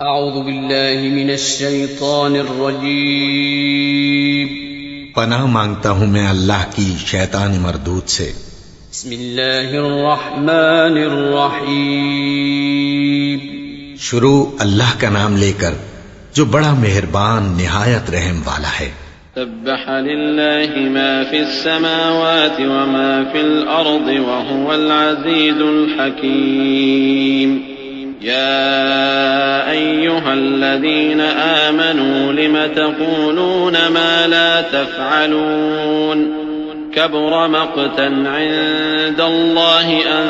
अऊज़ु बिल्लाहि मिनश शैतानिर रजीम। पनाह मांगता हूँ मैं अल्लाह की शैतानी मरदूद से। बिस्मिल्लाहिर रहमानिर रहीम। शुरू अल्लाह का नाम लेकर जो बड़ा मेहरबान निहायत रहम वाला है। सब्बह लिल्लाहि मा फिस समावाति व मा फिल अर्दि व हुवल अज़ीज़ुल हकीम। या अय्युहल्लज़ीना आमनू लिम तक़ूलून मा ला तफ़अलून कबुर मक़तन इंदल्लाहि अन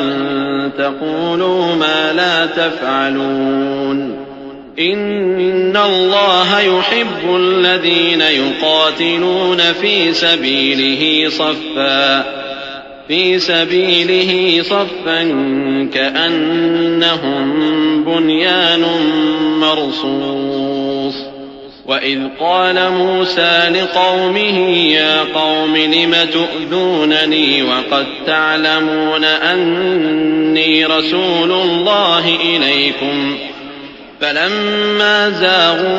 तक़ूलू मा ला तफ़अलून इन्नल्लाह युहिब्बुल्लज़ीना युक़ातिलून फ़ी सबीलिही सफ़्फ़न कअन्नहुम बुन्यानुम मरसूस। वइज़ क़ाल मूसा लिक़ौमिही या क़ौमि लिम तु'ज़ूननी वक़द तअलमून अन्नी रसूलुल्लाहि इलैकुम फलम्मा ज़ाग़ू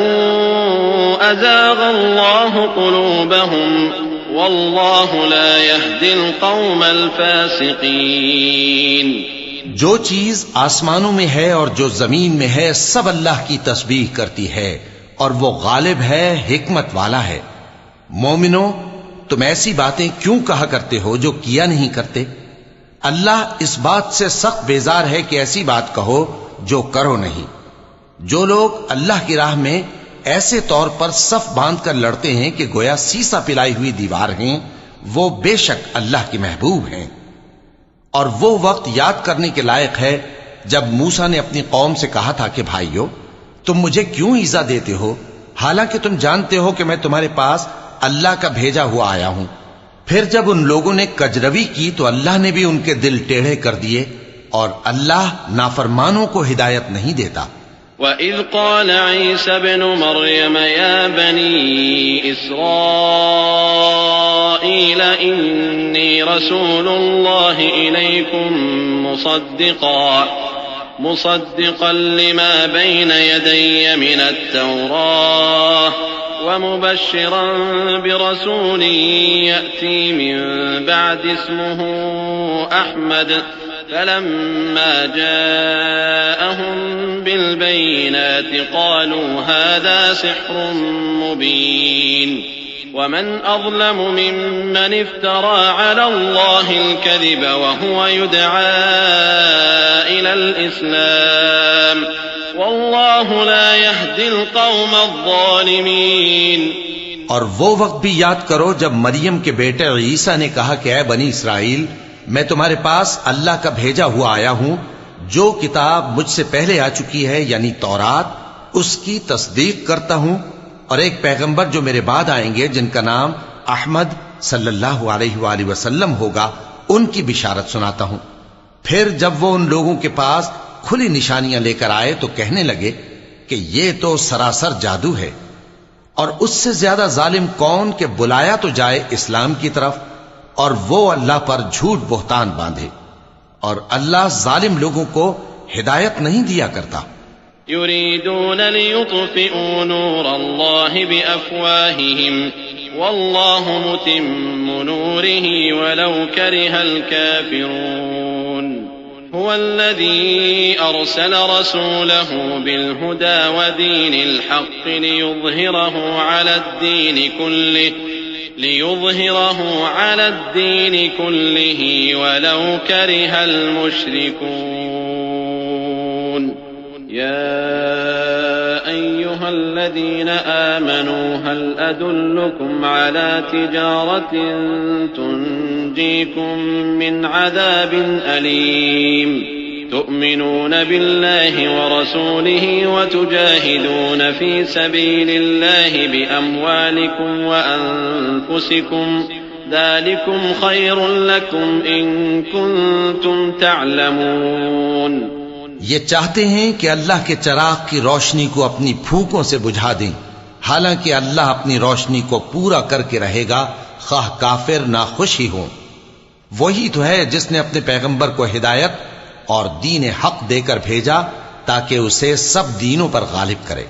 अज़ाग़ अल्लाहु क़ुलूबहुम वल्लाहु ला यहदिल क़ौमल फ़ासिक़ीन। जो चीज आसमानों में है और जो जमीन में है सब अल्लाह की तस्बीह करती है और वो गालिब है, हिकमत वाला है। मोमिनो, तुम ऐसी बातें क्यों कहा करते हो जो किया नहीं करते? अल्लाह इस बात से सख्त बेजार है कि ऐसी बात कहो जो करो नहीं। जो लोग अल्लाह की राह में ऐसे तौर पर सफ बांध कर लड़ते हैं कि गोया सीसा पिलाई हुई दीवार हैं, वो बेशक अल्लाह के महबूब हैं। और वो वक्त याद करने के लायक है जब मूसा ने अपनी कौम से कहा था कि भाइयों, तुम मुझे क्यों ईजा देते हो, हालांकि तुम जानते हो कि मैं तुम्हारे पास अल्लाह का भेजा हुआ आया हूं। फिर जब उन लोगों ने कजरवी की तो अल्लाह ने भी उनके दिल टेढ़े कर दिए और अल्लाह नाफरमानों को हिदायत नहीं देता। वइज़ क़ाल ईसा इब्नु मरयम या बनी इस्राईल इन्नी रसूलुल्लाहि इलैकुम मुसद्दिक़न लिमा बैन यदय्य मिनत तौराह व मुबश्शिरन बिरसूलिन यअती मिन बअदि इस्मुहु अहमद फलम्मा जाअहुम बिलबय्यिनाति क़ालू हाज़ा सिह्रुम मुबीन। वमन अज़लमु मिम्मन इफ्तरा अला अल्लाहिल कज़िब वहुव युदआ इलल इस्लाम वल्लाहु ला यहदिल क़ौमज़ ज़ालिमीन। और वो वक्त भी याद करो जब मरियम के बेटे ईसा ने कहा कि ऐ बनी इसराइल, मैं तुम्हारे पास अल्लाह का भेजा हुआ आया हूं। जो किताब मुझसे पहले आ चुकी है यानी तौरात, उसकी तस्दीक करता हूं और एक पैगंबर जो मेरे बाद आएंगे जिनका नाम अहमद सल्लल्लाहु अलैहि वसल्लम होगा, उनकी बिशारत सुनाता हूं। फिर जब वो उन लोगों के पास खुली निशानियां लेकर आए तो कहने लगे कि ये तो सरासर जादू है। और उससे ज्यादा जालिम कौन कि बुलाया तो जाए इस्लाम की तरफ और वो अल्लाह पर झूठ बोहतान बांधे। और अल्लाह जालिम लोगों को हिदायत नहीं दिया करता। युरीदून लियुत्फिऊ नूरल्लाहि बिअफ़वाहिहिम वल्लाहु मुतिम्मु नूरिही वलौ करिहल काफ़िरून। हुवल्लज़ी अरसल रसूलहु बिलहुदा वदीनिल हक़्क़ि लियुज़हिरहु अला الدين كله ولو كره المشركون। يا أيها الذين آمنوا هل أدلكم على تجارة تنجيكم من عذاب أليم تؤمنون بالله ورسوله وتجاهدون في سبيل الله بأموالكم وأنفسكم ذلكم خير لكم إن كنتم تعلمون। ये चाहते हैं कि अल्लाह के चराग की रोशनी को अपनी फूंकों से बुझा दें, हालांकि अल्लाह अपनी रोशनी को पूरा करके रहेगा, खाह काफिर ना खुश ही हो। वही तो है जिसने अपने पैगंबर को हिदायत और दीन हक देकर भेजा ताकि उसे सब दीनों पर गालिब करे,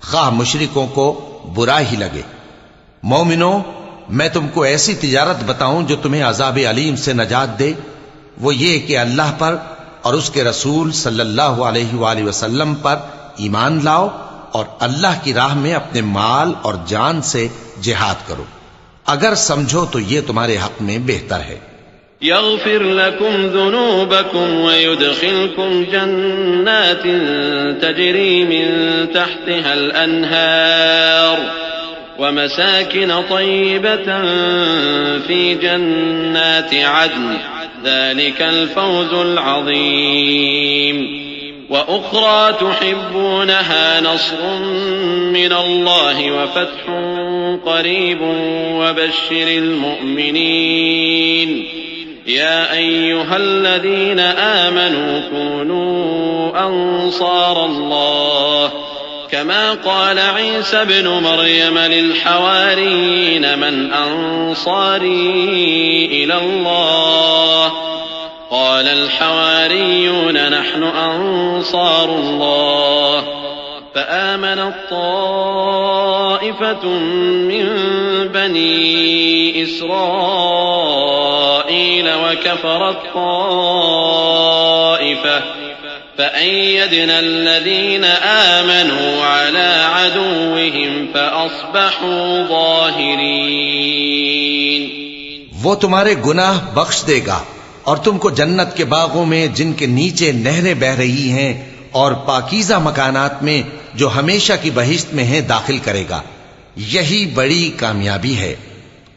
खाह मुशरिकों को बुरा ही लगे। मोमिनो, मैं तुमको ऐसी तिजारत बताऊं जो तुम्हें अजाब अलीम से नजात दे। वो ये कि अल्लाह पर और उसके रसूल सल्लल्लाहु अलैहि वसल्लम पर ईमान लाओ और अल्लाह की राह में अपने माल और जान से जिहाद करो। अगर समझो तो ये तुम्हारे हक में बेहतर है। यग़फिर लकुम ज़ुनूबकुम व युदखिलकुम जन्नातिन तजरी मिन तहतिहल अन्हार व मसाकिन तय्यबतन फी जन्नाति अदन ज़ालिकल फ़ौज़ुल अज़ीम व उख़रा तुहिब्बूनहा नस्रुम मिनल्लाहि व फ़त्हुन क़रीबुन व बश्शिरिल मुअमिनीन या अय्युहल्लज़ीन आमनू कूनू अंसारल्लाह कमा क़ाल ईसा इब्नु मर्यम लिल-हवारिय्यीन मन अंसारी इलल्लाह क़ाल अल-हवारिय्यून नहनु अंसारुल्लाह फ़आमनत ताइफ़तुम मिन बनी इस्राईल व कफ़रत ताइफ़ह फ़अय्यदना अल्लज़ीन आमनू अला अदुव्विहिम फ़अस्बहू ज़ाहिरीन। वो तुम्हारे गुनाह बख्श देगा और तुमको जन्नत के बागों में जिनके नीचे नहरें बह रही हैं और पाकीज़ा मकानात में जो हमेशा की बहिश्त में हैं दाखिल करेगा। यही बड़ी कामयाबी है।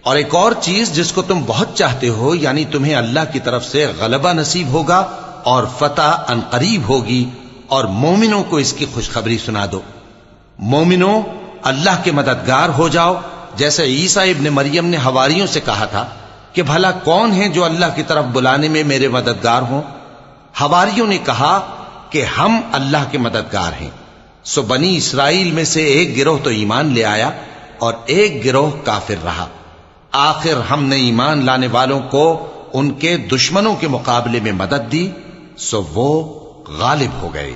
और एक और चीज जिसको तुम बहुत चाहते हो, यानी तुम्हें अल्लाह की तरफ से गलबा नसीब होगा और फतह अनकरीब होगी, और मोमिनों को इसकी खुशखबरी सुना दो। मोमिनों, अल्लाह के मददगार हो जाओ, जैसे ईसा इब्न मरियम ने हवारियों से कहा था कि भला कौन है जो अल्लाह की तरफ बुलाने में मेरे मददगार हों। हवारियों ने कहा कि हम अल्लाह के मददगार हैं। सो बनी इस्राइल में से एक गिरोह तो ईमान ले आया और एक गिरोह काफिर रहा। आखिर हमने ईमान लाने वालों को उनके दुश्मनों के मुकाबले में मदद दी, सो वो गालिब हो गए।